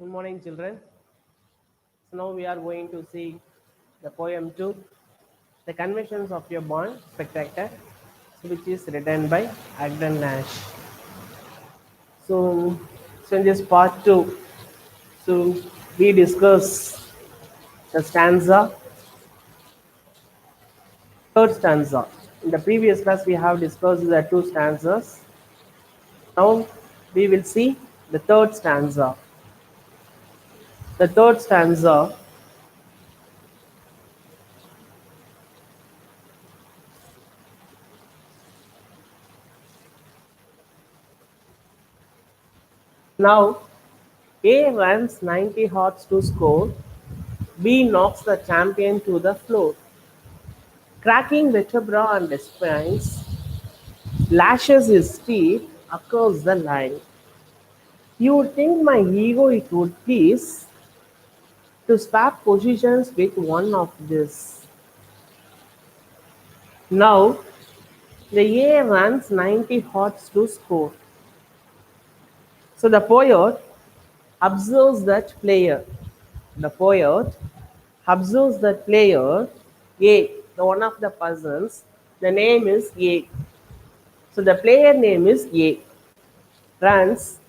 Good morning, children. So now we are going to see the poem 2, The Conventions of Your Bond, Spectator, which is written by Agden Nash. So in this part 2, so we discuss the third stanza. In the previous class, we have discussed the two stanzas. Now we will see the third stanza. The third stanza. Now A runs 90 hearts to score. B knocks the champion to the floor. Cracking vertebra and spines, lashes his teeth across the line. You would think my ego it would please to swap positions with one of this. Now the A runs 90 hearts to score. So the poet observes that player. The poet observes that player A, the one of the persons, the name is A. So the player name is A, runs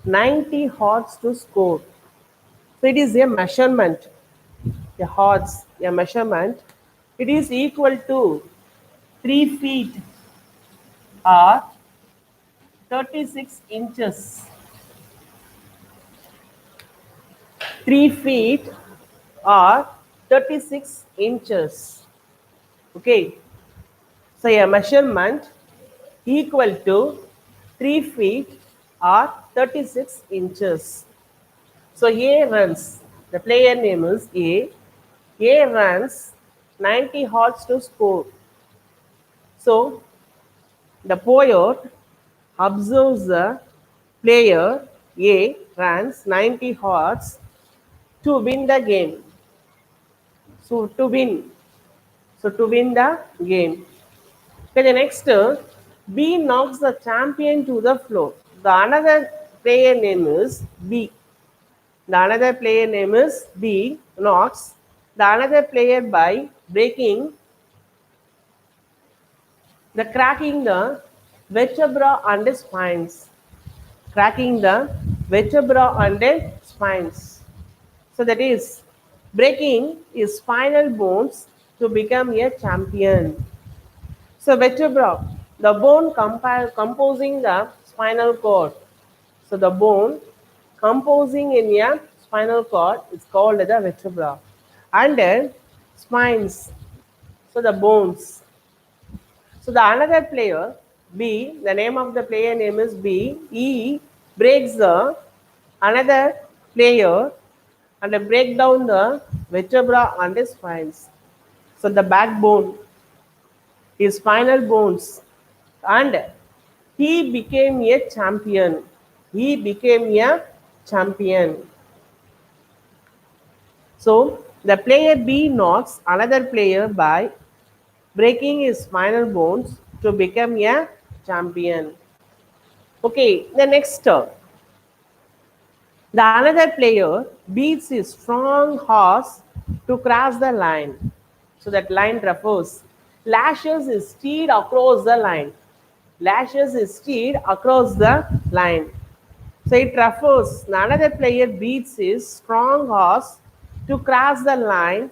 90 hearts to score. So it is a measurement, a hearts, a measurement. It is equal to 3 feet or 36 inches. 3 feet or 36 inches. Okay. So a measurement equal to 3 feet or 36 inches. So A runs, the player name is A. A runs 90 hearts to score. So the poet observes the player A runs 90 hearts to win the game. So to win. So to win the game. Okay, the next B knocks the champion to the floor. The another player name is B. The another player name is B knocks the another player by breaking the cracking the vertebra and the spines. Cracking the vertebra and the spines. So that is breaking his spinal bones to become a champion. So vertebra, the bone composing the spinal cord. So the bone composing in a spinal cord is called the vertebra. And then spines, so the bones. So the another player, B, the name of the player name is B. E breaks the another player and break down the vertebra and the spines. So the backbone, his spinal bones, and he became a champion. He became a champion. So the player B knocks another player by breaking his spinal bones to become a champion. Okay, the next term. The another player beats his strong horse to cross the line. So that line refers. Lashes his steed across the line. Lashes his steed across the line. So it refers. Another player beats his strong horse to cross the line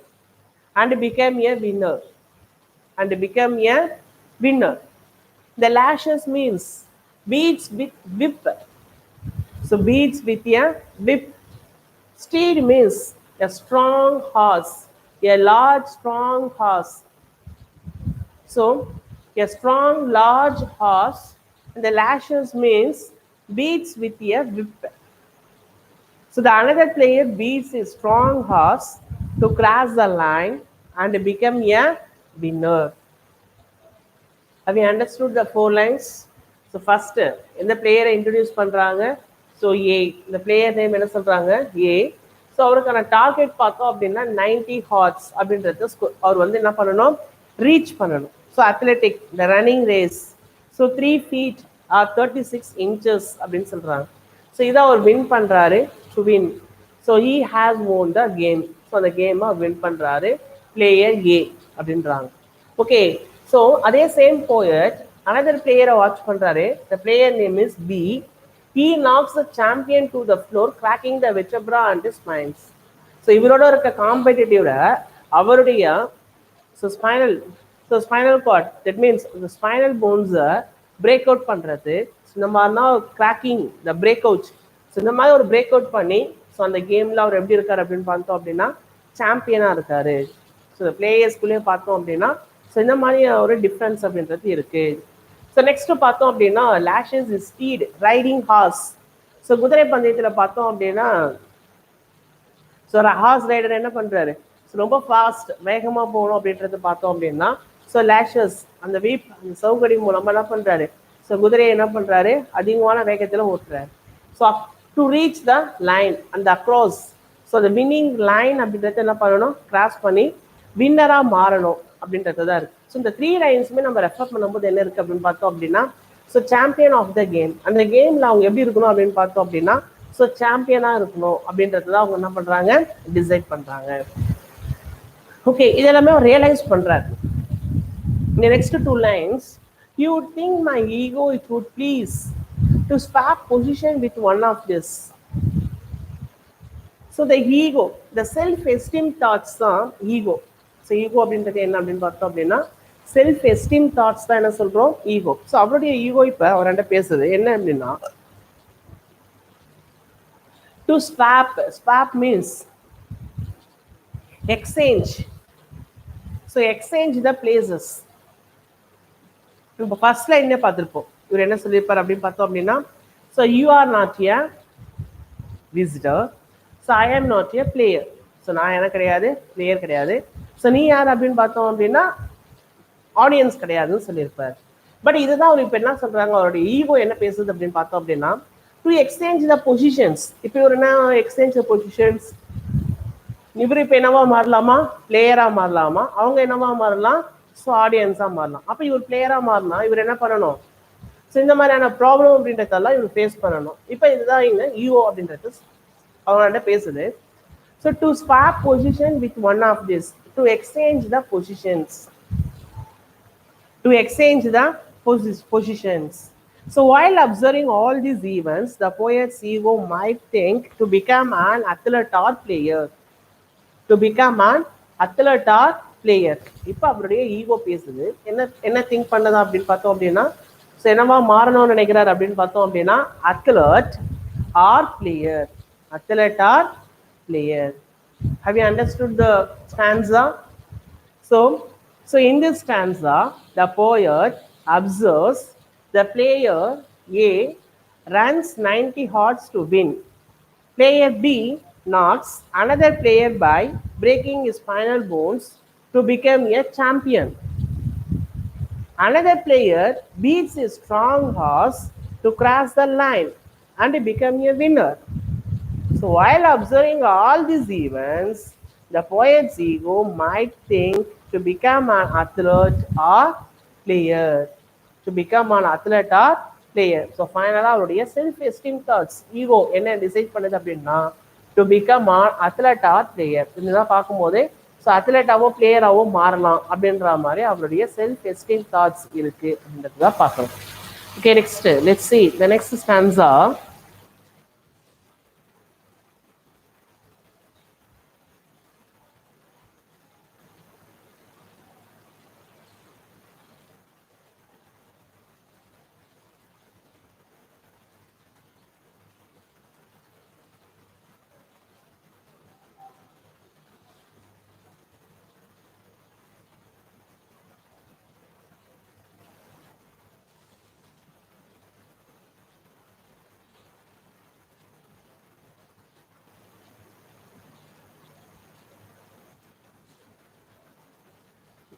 and become a winner. And become a winner. The lashes means beats with whip. So beats with a whip. Steed means a strong horse, a large strong horse. So a strong large horse, and the lashes means beats with a whip. So the another player beats a strong horse to cross the line and become a winner. Have you understood the 4 lines? So first இந்த பிளேயரை introduce பண்றாங்க. So ஏ இந்த player name என்ன சொல்றாங்க ஏ. So அவருக்கான target பார்த்தோம் அப்படின்னா 90 hearts அப்படின்றது அவர் வந்து என்ன பண்ணணும் ரீச் பண்ணணும். So athletic the running race. So 3 feet or 36 inches அப்படின்னு சொல்றாங்க. ஸோ இதை அவர் வின் பண்றாரு to win. So he has won the game. So அந்த கேமை வின் பண்ணுறாரு பிளேயர் ஏ அப்படின்றாங்க. ஓகே, ஸோ அதே சேம் போயட் another பிளேயரை வாட்ச் பண்ணுறாரு. the player name is B. he knocks the champion to the floor cracking the vertebra and his spines. So இவரோட இருக்க காம்படிட்டிவ்ல அவருடைய so spinal so spinal card that means இந்த spinal போன்ஸை break out பண்ணுறது. So இந்த மாதிரினா cracking த break out. So இந்த மாதிரி ஒரு பிரேக் அவுட் பண்ணி ஸோ அந்த கேமில் அவர் எப்படி இருக்கார் அப்படின்னு பார்த்தோம் அப்படின்னா சாம்பியனாக இருக்கார். ஸோ இந்த பிளேயர்ஸ்குள்ளேயே பார்த்தோம் அப்படின்னா ஸோ இந்த மாதிரி ஒரு டிஃப்ரென்ஸ் அப்படின்றது இருக்குது. ஸோ நெக்ஸ்ட் பார்த்தோம் அப்படின்னா lashes is speed riding horse. So குதிரை பந்தயத்தில் பார்த்தோம் அப்படின்னா ஸோ ஹார்ஸ் ரைடர் என்ன பண்ணுறாரு, ஸோ ரொம்ப ஃபாஸ்ட் வேகமாக போகணும் அப்படின்றது பார்த்தோம் அப்படின்னா ஸோ லேஷஸ் அந்த வீப் அந்த சவுகடி மூலமாக என்ன பண்ணுறாரு, ஸோ குதிரையை என்ன பண்ணுறாரு அதிகமான வேகத்தில் ஓட்டுறாரு. So up to reach the line அந்த அக்ராஸ். ஸோ அந்த வின்னிங் லைன் அப்படின்றத என்ன பண்ணணும், கிராஸ் பண்ணி வின்னராக மாறணும் அப்படின்றது தான் இருக்குது. ஸோ இந்த 3 லைன்ஸுமே நம்ம ரெஃபர் பண்ணும்போது என்ன இருக்குது அப்படின்னு பார்த்தோம் அப்படின்னா so champion of the game. அந்த கேமில் அவங்க எப்படி இருக்கணும் அப்படின்னு பார்த்தோம் அப்படின்னா ஸோ சாம்பியனாக இருக்கணும் அப்படின்றது தான் அவங்க என்ன பண்ணுறாங்க டிசைட் பண்ணுறாங்க. ஓகே, இதெல்லாமே அவர் ரியலைஸ் பண்ணுறாரு. இந்த next 2 lines, you would think my ego it would please to swap position with one of this. So the ego, the self esteem thoughts தான் ego. ஸோ ஈகோ அப்படின்றது என்ன அப்படின்னு பார்த்தோம் அப்படின்னா செல்ஃப் எஸ்டீம் தாட்ஸ் தான் என்ன சொல்கிறோம் ஈகோ. ஸோ அவருடைய ஈகோ இப்போ அவர்கிட்ட பேசுது என்ன அப்படின்னா to swap. Swap means exchange. So exchange the places. இப்போ ஃபர்ஸ்ட் லைனே பார்த்துருப்போம். இவர் என்ன சொல்லியிருப்பார் அப்படின்னு பார்த்தோம் அப்படின்னா so you are not a visitor, so I am not a player. So நான் என்ன கிடையாது, பிளேயர் கிடையாது. ஸோ நீ யார் அப்படின்னு பார்த்தோம் அப்படின்னா ஆடியன்ஸ் கிடையாதுன்னு சொல்லியிருப்பார். பட் இதுதான் அவர் இப்போ என்ன சொல்கிறாங்க, அவருடைய ஈகோ என்ன பேசுது அப்படின்னு பார்த்தோம் அப்படின்னா டு எக்ஸ்சேஞ்ச் த பொசிஷன்ஸ். இப்போ இவர் என்ன எக்ஸ்சேஞ்ச் த பொசிஷன்ஸ், இவர் இப்போ என்னவா மாறலாமா, பிளேயராக மாறலாமா, அவங்க என்னவா மாறலாம் ஸோ ஆடியன்ஸாக மாறலாம். அப்போ இவர் பிளேயராக மாறினா இவர் என்ன பண்ணணும், ஸோ இந்த மாதிரியான ப்ராப்ளம் அப்படின்றதெல்லாம் இவர் ஃபேஸ் பண்ணணும். இப்போ இதுதான் இங்கே ஈகோ அப்படின்றது அவங்கள்ட்ட பேசுது. So to swap position with one of this, to exchange the positions, to exchange the positions. So while observing all these events, the poet's ego might think to become an athlete or player. To become an athlete or player. இப்போ அவருடைய ego பேசுது. என்ன என்ன think பண்ணதா அப்படின்னு பார்த்தோம் அப்படின்னா so என்னவா மாறணும்னு நினைக்கிறார் அப்படின்னு பார்த்தோம் அப்படின்னா athlete or player. Athlete or player. Have you understood the stanza? So in this stanza, the poet observes the player A runs 90 yards to win. Player B knocks another player by breaking his spinal bones to become a champion. Another player beats his strong horse to cross the line and become a winner. So while observing all these events, the poet's ego might think to become an athlete or player. To become an athlete or player. So finally அவருடைய self esteem thoughts ego என்ன decide பண்ணுது அப்படின்னா to become an athlete or player. இதுதான் பார்க்கும்போது so அத்லெட்டாவோ பிளேயராவோ மாறலாம் அப்படின்ற மாதிரி அவருடைய செல்ஃப் எஸ்டீம் தாட்ஸ் இருக்கு அப்படின்றது தான் பார்க்கணும். Okay, next let's see the next stanza.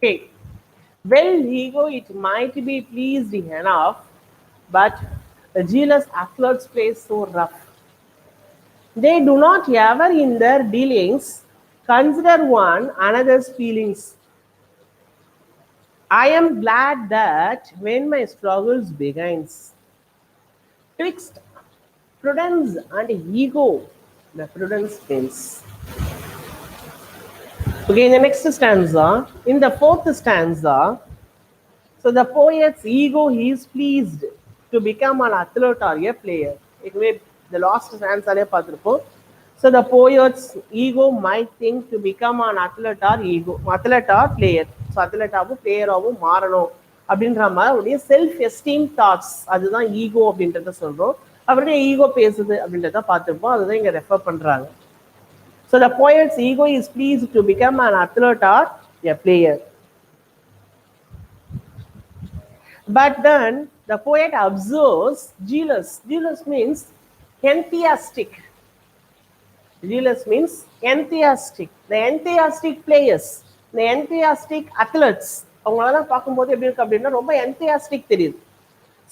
Okay, well, ego it might be pleased enough, but the jealous athletes play so rough. They do not ever in their dealings consider one another's feelings. I am glad that when my struggles begins, twixt prudence and ego, The prudence wins. Okay, in the next stanza, in the fourth stanza, so the poet's ego is pleased to become an athlete or a player. It may the last stanza பார்த்திருப்போம். So the poet's ego might think to become an athlete or player. So athlete ஆவும் player ஆவும் மாறணும் அப்படின்ற மாதிரி அவருடைய self esteem thoughts அதுதான் ego அப்படின்றத சொல்றோம். அவருடைய ஈகோ பேசுது அப்படின்றத பார்த்திருப்போம். அதுதான் இங்க ரெஃபர் பண்றாங்க. So the poet's ego is pleased to become an athlete or a player. But then the poet observes jealous. Jealous means enthusiastic. Jealous means enthusiastic. The enthusiastic players, the enthusiastic athletes. அவங்களெல்லாம் பார்க்கும்போது எப்படி இருக்கு அப்படின்னா ரொம்ப enthusiastic தெரியுது.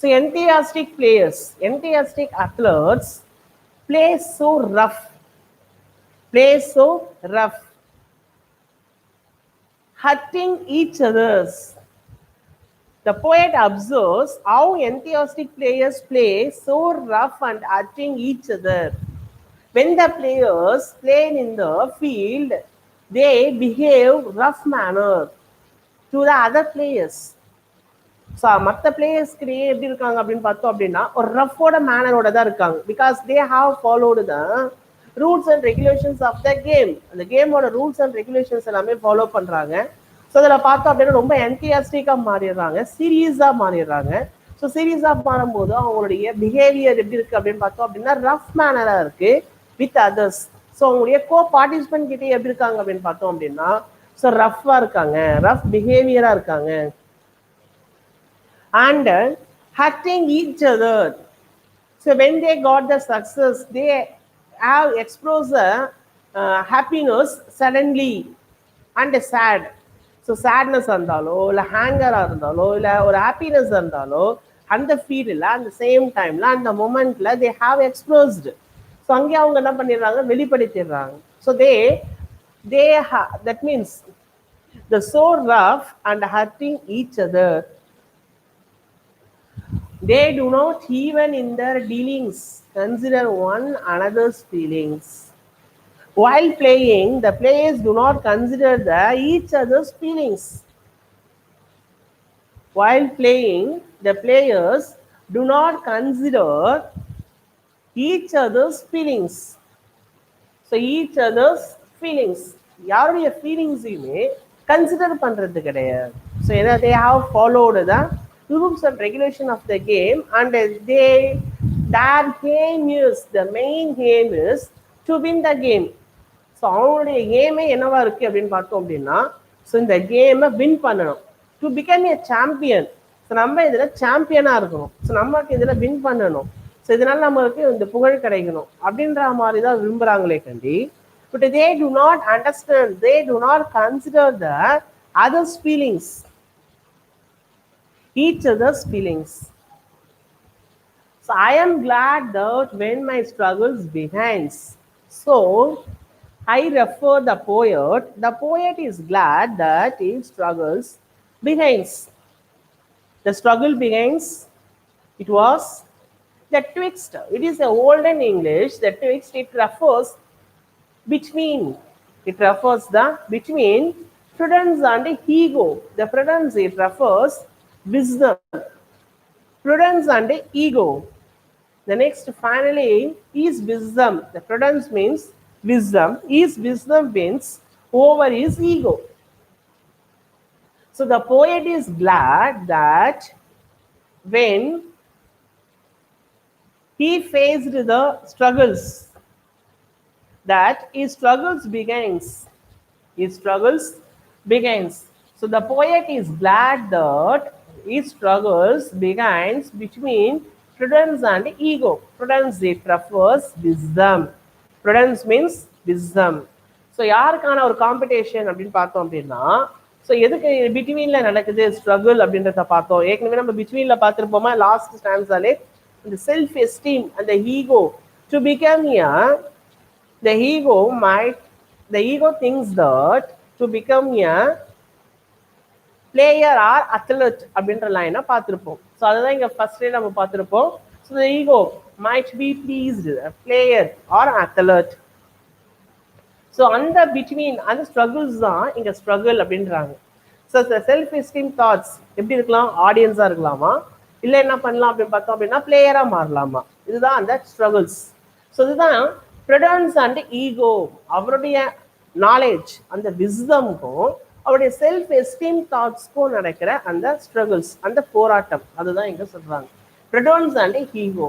So enthusiastic players, enthusiastic athletes play so rough. Play so rough. Hurting each others. The poet observes how enthusiastic players play so rough and hurting each other. When the players play in the field, they behave rough manner to the other players. So மற்ற பிளேயர்ஸ்க்கு எப்படி இருக்காங்க அப்படின்னு பார்த்தோம் அப்படின்னா ஒரு ரஃபோட மேனரோட தான் இருக்காங்க. Because they have followed the rules and regulations of the game. அந்த கேமோட ரூல்ஸ் அண்ட் ரெகுலேஷன்ஸ் எல்லாமே ஃபாலோ பண்ணுறாங்க. ஸோ அதில் பார்த்தோம் அப்படின்னா ரொம்ப என்தியாஸ்டிக்காக மாறிடுறாங்க, சீரியஸாக மாறிடுறாங்க. ஸோ சீரியஸாக மாறும்போது அவங்களுடைய பிஹேவியர் எப்படி இருக்குது அப்படின்னு பார்த்தோம் அப்படின்னா ரஃப் மேனராக இருக்குது வித் அதர்ஸ். ஸோ அவங்களுடைய பார்ட்டிசிபென்ட் கிட்டே எப்படி இருக்காங்க அப்படின்னு பார்த்தோம் அப்படின்னா ஸோ ரஃப்பாக இருக்காங்க, ரஃப் பிஹேவியராக இருக்காங்க. And hurting each other. So when they got the success, they have expressed happiness suddenly and sad. So sadness இருந்தாலோ இல்லை ஹேங்கராக இருந்தாலோ இல்லை ஒரு ஹாப்பினஸ் இருந்தாலோ அந்த ஃபீல்டில் அந்த சேம் டைமில் அந்த மொமெண்ட்டில் தே ஹாவ் எக்ஸ்ப்ளோஸ்டு. ஸோ அங்கே அவங்க என்ன பண்ணிடுறாங்க, வெளிப்படுத்திடுறாங்க. So that means the so rough and hurting each other. They do not even in their dealings consider one another's feelings. While playing, the players do not consider each other's feelings. While playing, the players do not consider each other's feelings. So each other's feelings. யாருடைய ஃபீலிங்ஸையுமே consider பண்ணுறது கிடையாது. So ஏன்னா they have followed the rules and regulation of the game, and their aim is, the main aim is to win the game. So அவங்களுடைய கேமே என்னவா இருக்கு அப்படின்னு பார்த்தோம் அப்படின்னா ஸோ இந்த கேமை வின் பண்ணணும், to become a champion. So நம்ம இதில் சாம்பியனாக இருக்கணும், ஸோ நமக்கு இதில் வின் பண்ணணும், ஸோ இதனால நம்மளுக்கு இந்த புகழ் கிடைக்கணும் அப்படின்ற மாதிரி தான் விரும்புகிறாங்களே கண்டி. But they do not understand, they do not consider the others feelings, each other's feelings. So I am glad that when my struggles begins, so I refer the poet is glad that his struggles begins. The struggle begins, it was the twixt. It is a olden English, the twixt, it refers between, it refers the between prudence and ego. The prudence, it refers wisdom, prudence and ego. The next finally is wisdom. The prudence means wisdom. His wisdom wins over his ego. So the poet is glad that when he faced the struggles, that his struggles begins. His struggles begins. So the poet is glad that his struggles begins between prudence and ego. Prudence, it refers wisdom. Prudence means wisdom. So யாருக்கான ஒரு competition அப்படின்னு பார்த்தோம் அப்படின்னா so எதுக்கு பிட்வீனில் நடக்குது struggle அப்படின்றத பார்த்தோம். ஏற்கனவே நம்ம பிட்வீனில் பார்த்துருப்போமா லாஸ்ட் ஸ்டாண்ட்ஸாலே இந்த செல்ஃப் எஸ்டீம் அந்த ego to become the ego thinks that to become a player or athlete அப்படின்ற லைனை பார்த்துருப்போம். ஸோ அதுதான் இங்கே ஃபர்ஸ்டே நம்ம பார்த்துருப்போம். So the ego might be pleased a player or athlete. So அந்த பிட்வீன் அந்த ஸ்ட்ரகிள்ஸ் தான் இங்கே ஸ்ட்ரகிள் அப்படின்றாங்க. ஸோ செல்ஃப் எஸ்டீம் தாட்ஸ் எப்படி இருக்கலாம்? ஆடியன்ஸாக இருக்கலாமா, இல்லை என்ன பண்ணலாம் அப்படின்னு பார்த்தோம் அப்படின்னா பிளேயராக மாறலாமா? இதுதான் அந்த ஸ்ட்ரகிள்ஸ். ஸோ இதுதான் ப்ரிடன்ஸ் அண்ட் ஈகோ, அவருடைய நாலேஜ் அந்த விஸ்டம்க்கும் அவருடைய செல்ஃப் எஸ்டீம் தாட்ஸ்க்கும் நடக்கிற அந்த ஸ்ட்ரகிள்ஸ், அந்த போராட்டம், அதுதான் இங்கே சொல்கிறாங்க prudence and ego.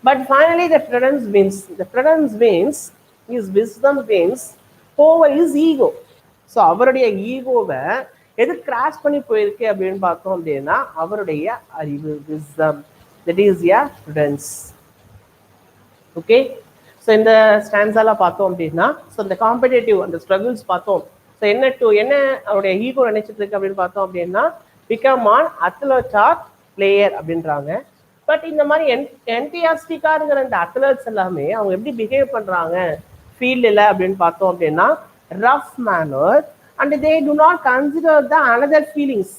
But finally, the prudence wins. The prudence wins, his wisdom wins over his ego. So அவருடைய ஈகோவை எது கிராஸ் பண்ணி போயிருக்கு அப்படின்னு பார்த்தோம் அப்படின்னா அவருடைய அறிவு, wisdom, that is yeah prudence. Okay, so இந்த ஸ்டான்ஸால பார்த்தோம் அப்படின்னா ஸோ இந்த காம்படேட்டிவ் அந்த ஸ்ட்ரகிள்ஸ் பார்த்தோம். ஸோ என்ன அவருடைய ஈகோ நினைச்சிட்டு இருக்கு அப்படின்னு பார்த்தோம் அப்படின்னா become an athlete or player அப்படின்றாங்க. பட் இந்த மாதிரி என்டியாஸ்டிக்கா இருக்கிற இந்த அத்லட்ஸ் எல்லாமே அவங்க எப்படி பிஹேவ் பண்றாங்க ஃபீல்டில் அப்படின்னு பார்த்தோம் அப்படின்னா rough manner and they do not consider the another feelings.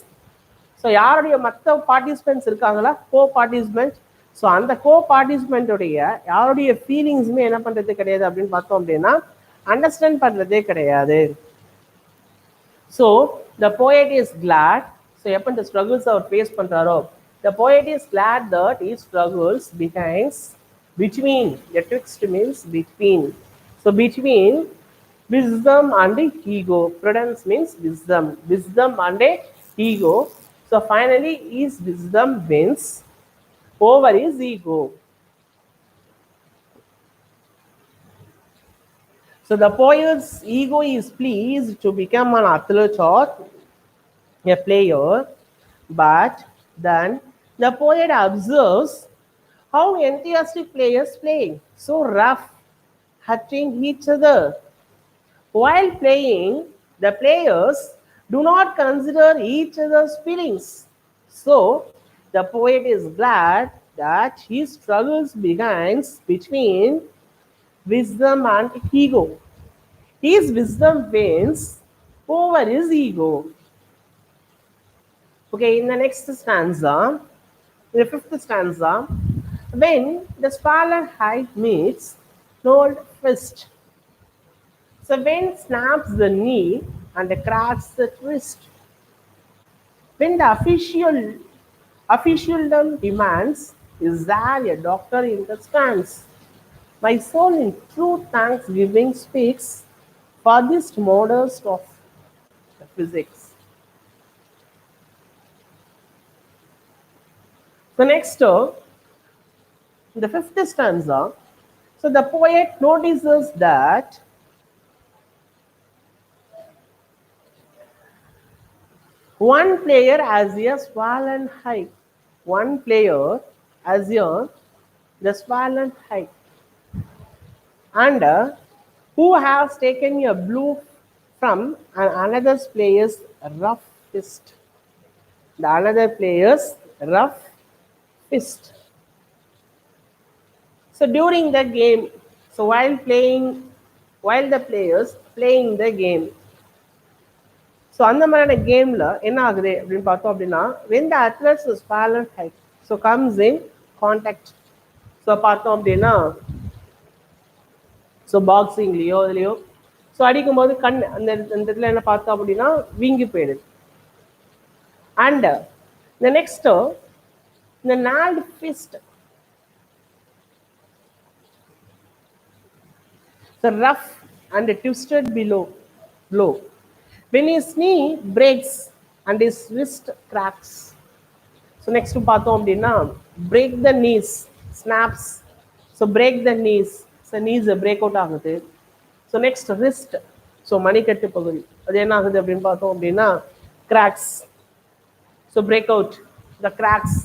So யாருடைய மற்ற பார்ட்டிசிபென்ட்ஸ் இருக்காங்களா, கோ பார்ட்டிசிபென்ட், ஸோ அந்த கோ பார்ட்டிசிபென்ட்டுடைய யாருடைய ஃபீலிங்ஸுமே என்ன பண்றது கிடையாது அப்படின்னு பார்த்தோம் அப்படின்னா அண்டர்ஸ்டாண்ட் பண்றதே கிடையாது. So the poet is glad. So எப்போ இந்த ஸ்ட்ரகிள்ஸ் அவர் ஃபேஸ் பண்றாரோ the poet is glad that he struggles between, the twixt means between. So between wisdom and ego. Prudence means wisdom and ego. So finally his wisdom wins over his ego. So the poet's ego is pleased to become an athlete or a player, but then the poet observes how enthusiastic players play, so rough, hurting each other. While playing, the players do not consider each other's feelings. So the poet is glad that his struggles begins between wisdom and ego. His wisdom wins over his ego. Okay, in the next stanza, in the fifth stanza, when the smaller height meets old fist, so when snaps the knee and cracks the wrist, when the officialdom demands, is there a doctor in the stands? My soul in true thanksgiving speaks for this modest of physics. The next, the fifth stanza, so the poet notices that one player has a swollen height. One player has the swollen height. And who has taken a blow from another player's rough fist. The another player's rough fist. So during the game, so while the players playing the game, so அந்த மாதிரியான கேம்ல என்ன ஆகுது அப்படின்னு பார்த்தோம் அப்படின்னா when the athletes is swollen height, so comes in contact. So பார்த்தோம் அப்படின்னா ஸோ பாக்ஸிங்லேயோ இதுலையோ ஸோ அடிக்கும்போது கண் அந்த இடத்துல என்ன பார்த்தோம் அப்படின்னா வீங்கி போயிடுது. அண்ட் இந்த next the gnarled fist, the rough and twisted blow. When his knee breaks and his wrist cracks. So next பார்த்தோம் அப்படின்னா break the knees, snaps. So break the knees, so knees break out ஆகுது. So next wrist, so மணிக்கட்டு பகுதி அது என்ன ஆகுது அப்படின்னு பார்த்தோம் அப்படின்னா cracks. So break out the cracks.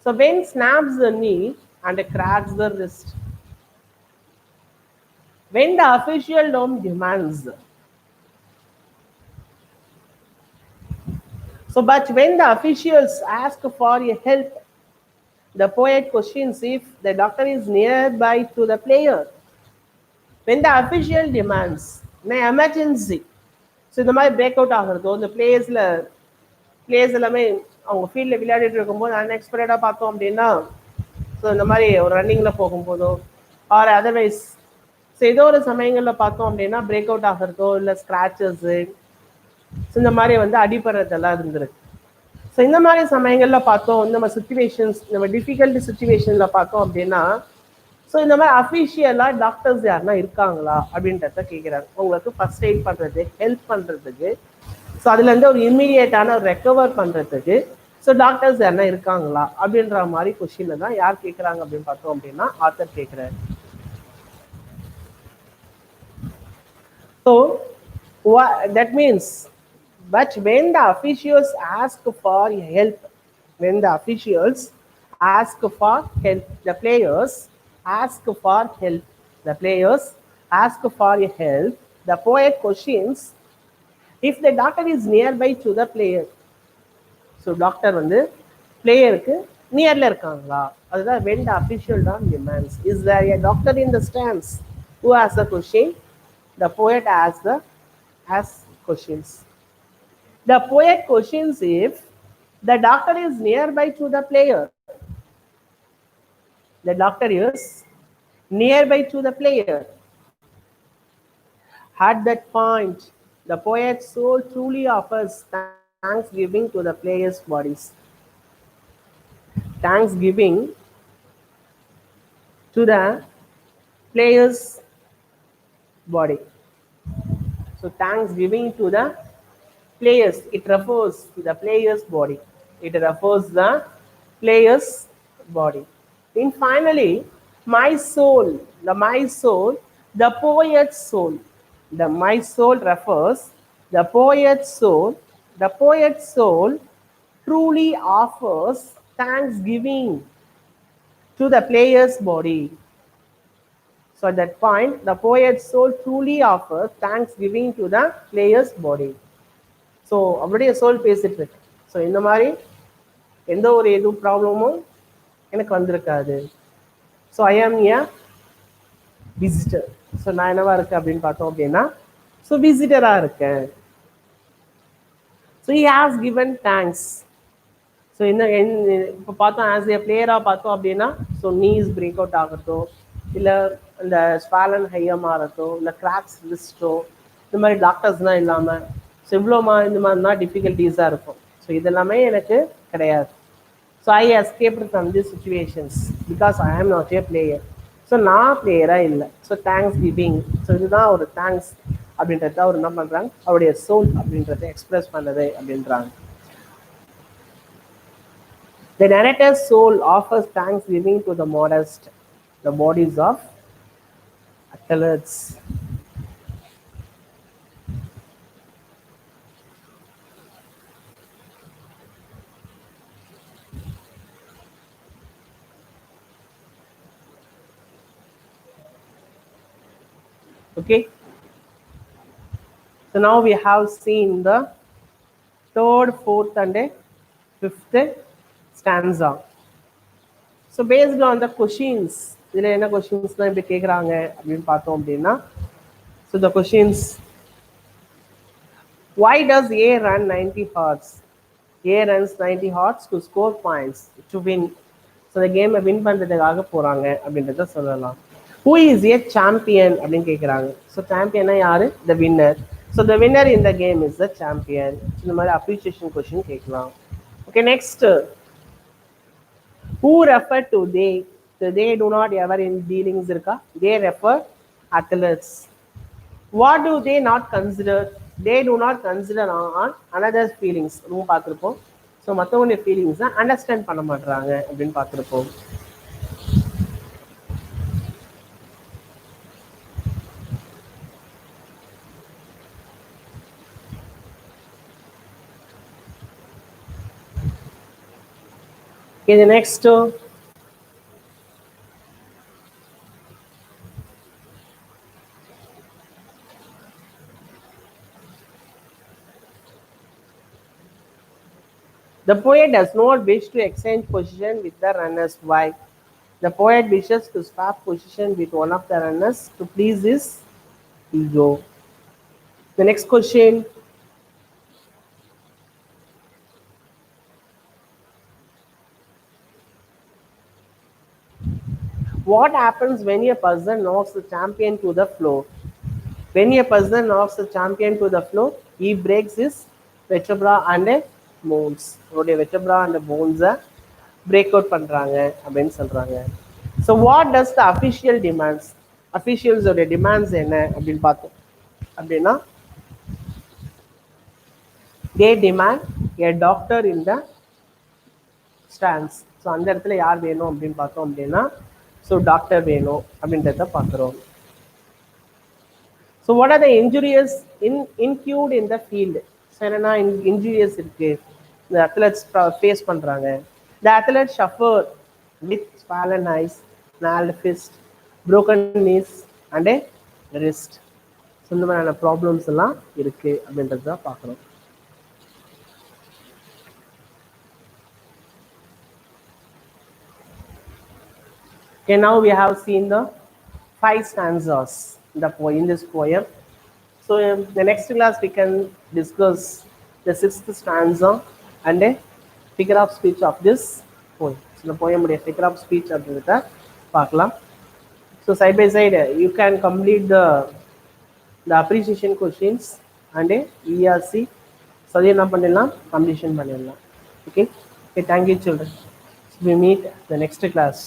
So when snaps the knee and cracks the wrist, when the official dome demands, so but when the officials ask for a help, the poet questions if the doctor is nearby to the player. When the official demands, an emergency, so இந்த மாதிரி break out ஆகுறதோ இந்த players எல்லாமே அவங்க ஃபீல்டில் விளையாடிட்டு இருக்கும்போது அன்எக்ஸ்பெக்டடாக பார்த்தோம் அப்படின்னா ஸோ இந்த மாதிரி ஒரு ரன்னிங்கில் போகும்போதோ ஆர் அதர்வைஸ் ஸோ ஏதோ ஒரு சமயங்களில் பார்த்தோம் அப்படின்னா பிரேக் அவுட் ஆகிறதோ இல்லை ஸ்க்ராச்சஸு, ஸோ இந்த மாதிரி வந்து அடிப்படுறதெல்லாம் இருந்திருக்கு. ஸோ இந்த மாதிரி சமயங்களில் பார்த்தோம், நம்ம சுச்சுவேஷன்ஸ், நம்ம டிஃபிகல்ட் சுச்சுவேஷனில் பார்த்தோம் அப்படின்னா, ஸோ இந்த மாதிரி அஃபிஷியலாக டாக்டர்ஸ் யாருன்னா இருக்காங்களா அப்படின்றத கேட்குறாங்க. உங்களுக்கு ஃபர்ஸ்ட் எய்ட் பண்ணுறது, ஹெல்ப் பண்ணுறதுக்கு, ஸோ அதுலேருந்து ஒரு இம்மீடியட்டான ரெக்கவர் பண்ணுறதுக்கு ஸோ டாக்டர்ஸ் யாருன்னா இருக்காங்களா அப்படின்ற மாதிரி கொஷினை தான் யார் கேட்குறாங்க அப்படின்னு பார்த்தோம் அப்படின்னா ஆத்தர் கேட்குறாரு. So that means, but when the officials ask for help, when the officials ask for help, the players ask for help, the players ask for help, the poet questions if the doctor is nearby to the player. So doctor வந்து பிளேயருக்கு நியர்ல இருக்காங்களா, அதுதான் when the official தான் demands. Is there a doctor in the stands? Who asks the question? The poet asks questions. The poet questions if the doctor is nearby to the player. The doctor is nearby to the player. At that point, the poet's soul truly offers thanksgiving to the players' bodies. Thanksgiving to the player's body. So thanksgiving to the players, it refers to the player's body. It refers the player's body. Then finally, my soul, the poet's soul. The my soul refers the poet's soul. The poet's soul truly offers thanksgiving to the player's body. So at that point, the poet's soul truly offers thanksgiving to the player's body. So அவருடைய soul பேசிட்டு இருக்கு. So இந்த மாதிரி எந்த ஒரு எதுவும் ப்ராப்ளமும் எனக்கு வந்திருக்காது. ஸோ ஐ ஆம் ஏ விசிட்டர். ஸோ நான் என்னவா இருக்கேன் அப்படின்னு பார்த்தோம் அப்படின்னா, ஸோ விசிட்டராக இருக்கேன். So he has given thanks. So இந்த இப்போ பார்த்தோம் ஆஸ் ஏ பிளேயராக பார்த்தோம் அப்படின்னா, ஸோ நீஸ் பிரேக் அவுட் ஆகட்டோ, இல்லை இந்த ஸ்வாலன் ஹையம் ஆகட்டோ, இல்லை கிராக்ஸ் லிஸ்ட்டோ, இந்த மாதிரி டாக்டர்ஸ்லாம் இல்லாமல் ஸோ இவ்வளோ இந்த மாதிரினா டிஃபிகல்ட்டிஸாக இருக்கும். ஸோ இதெல்லாமே எனக்கு கிடையாது. So I escaped from this situations because I am not a player. So நான் பிளேயராக இல்லை. So thanks giving. ஸோ இதுதான் ஒரு தேங்க்ஸ் அப்படின்றத அவர் என்ன பண்ணுறாங்க, அவருடைய சோல் அப்படின்றத எக்ஸ்பிரஸ் பண்ணது அப்படின்றாங்க. The narrator's soul offers thanksgiving to the modest, the bodies of athletes. Okay, so now we have seen the third, fourth and fifth stanza. So based on the questions, இதில் என்ன questions தான் இப்படி கேட்குறாங்க அப்படின்னு பார்த்தோம் அப்படின்னா, so the questions, why does A run 90 hearts? A runs 90 hearts to score points to win. So இந்த கேமை வின் பண்ணுறதுக்காக போகிறாங்க அப்படின்றத சொல்லலாம். Who is a champion அப்படின்னு கேட்குறாங்க. ஸோ சாம்பியனா யாரு? The winner. So the winner in the game is the champion. இந்த மாதிரி அப்ரிசியேஷன் கொஸ்டின் கேட்கலாம். Okay, next. Who refer to they? So they do not ever in dealings இருக்கா? They refer athletes. What do they not consider? They do not consider on another's feelings. ரொம்ப பார்த்துருப்போம். So மற்றவங்களுடைய ஃபீலிங்ஸை understand பண்ண மாட்டுறாங்க அப்படின்னு பார்த்துருப்போம். Okay, the next. The poet does not wish to exchange position with the runners. Why? The poet wishes to swap position with one of the runners to please his ego. The next question. What happens when a person knocks the champion to the floor? When a person knocks the champion to the floor, he breaks his vertebra and bones. அவருடைய vertebra and bones break out பண்றாங்க அப்படின்னு சொல்றாங்க. So what does the official demands? Officials உடைய demands என்ன அப்படின்னு பார்த்தோம். அப்படின்னா they demand a doctor in the stands. So அந்த இடத்துல யார் வேணும் அப்படின்னு பார்த்தோம் அப்படின்னா ஸோ டாக்டர் வேணும் அப்படின்றத பார்க்குறோம். So what are the injuries include in the field? So என்னென்னா இன்ஜுரியஸ் இருக்குது இந்த அத்லெட்ஸ் ஃபேஸ் பண்ணுறாங்க. The athlete suffer with swollen eyes, gnarled fist, broken knees and wrist. So இந்த மாதிரியான ப்ராப்ளம்ஸ் எல்லாம் இருக்குது அப்படின்றது தான் பார்க்குறோம். Okay, now we have seen the 5 stanzas in this poem. So in the next class we can discuss the 6th stanza and a figure of speech of this poem. So the poem is a figure of speech of the Paklam. So side by side you can complete the appreciation questions and a ERC. So completion. Okay. Okay, thank you children. So we meet the next class.